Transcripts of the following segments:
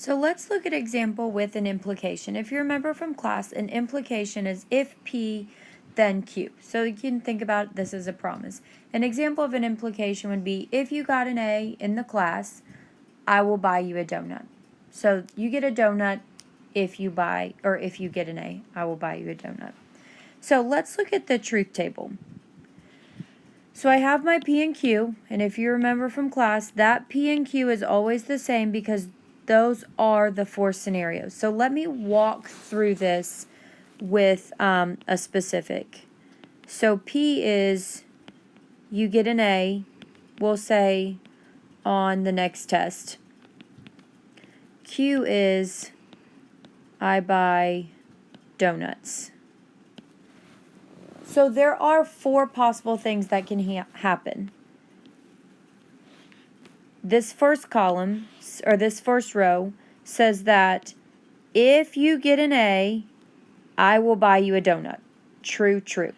So let's look at an example with an implication. If you remember from class, an implication is if P, then Q. So you can think about this as a promise. An example of an implication would be, if you got an A in the class, I will buy you a donut. So you get a donut if you get an A, I will buy you a donut. So let's look at the truth table. So I have my P and Q, and if you remember from class, that P and Q is always the same because those are the four scenarios. So let me walk through this with a specific. So P is you get an A, we'll say on the next test. Q is I buy donuts. So there are four possible things that can happen. This first column, or this first row, says that if you get an A, I will buy you a donut. True, true.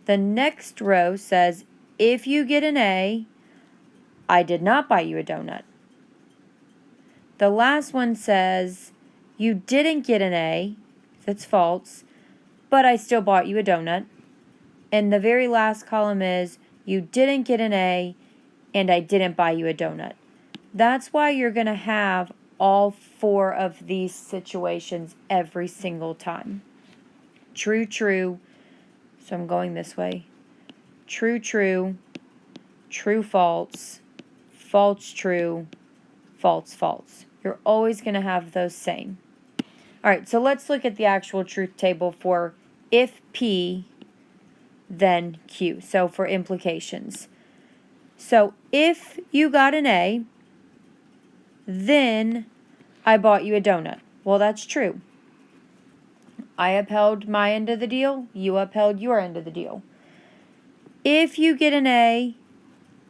The next row says, if you get an A, I did not buy you a donut. The last one says, you didn't get an A, that's false, but I still bought you a donut. And the very last column is, you didn't get an A, and I didn't buy you a donut. That's why you're going to have all four of these situations every single time. True, true. So I'm going this way. True, true. True, false. False, true. False, false. You're always going to have those same. All right, so let's look at the actual truth table for if P, then Q. So for implications. So if you got an A, then I bought you a donut. Well, that's true. I upheld my end of the deal. You upheld your end of the deal. If you get an A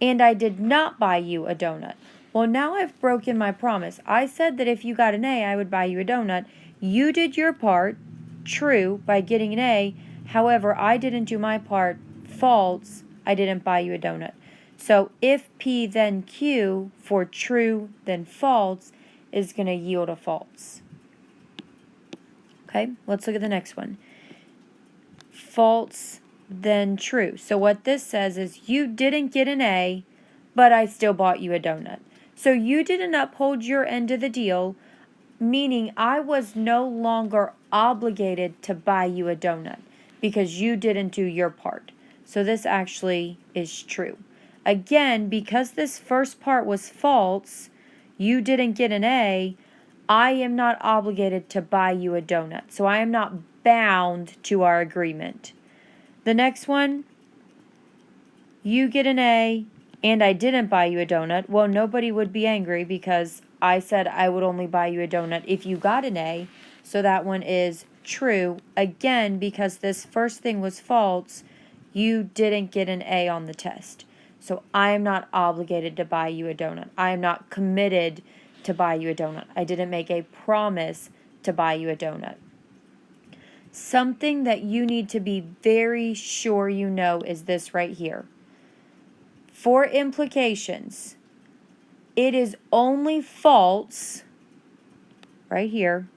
and I did not buy you a donut, well, now I've broken my promise. I said that if you got an A, I would buy you a donut. You did your part, true, by getting an A. However, I didn't do my part, false, I didn't buy you a donut. So if P then Q for true then false is going to yield a false. Okay, let's look at the next one. False then true. So what this says is you didn't get an A, but I still bought you a donut. So you didn't uphold your end of the deal, meaning I was no longer obligated to buy you a donut because you didn't do your part. So this actually is true. Again, because this first part was false, you didn't get an A, I am not obligated to buy you a donut. So I am not bound to our agreement. The next one, you get an A and I didn't buy you a donut. Well, nobody would be angry because I said I would only buy you a donut if you got an A. So that one is true. Again, because this first thing was false, you didn't get an A on the test. So I am not obligated to buy you a donut. I am not committed to buy you a donut. I didn't make a promise to buy you a donut. Something that you need to be very sure you know is this right here. For implications, it is only false, right here,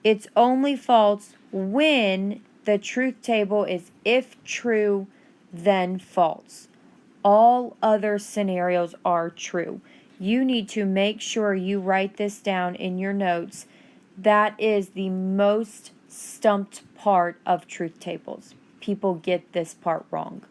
it's only false when the truth table is if true, then false. All other scenarios are true. You need to make sure you write this down in your notes. That is the most stumped part of truth tables. People get this part wrong.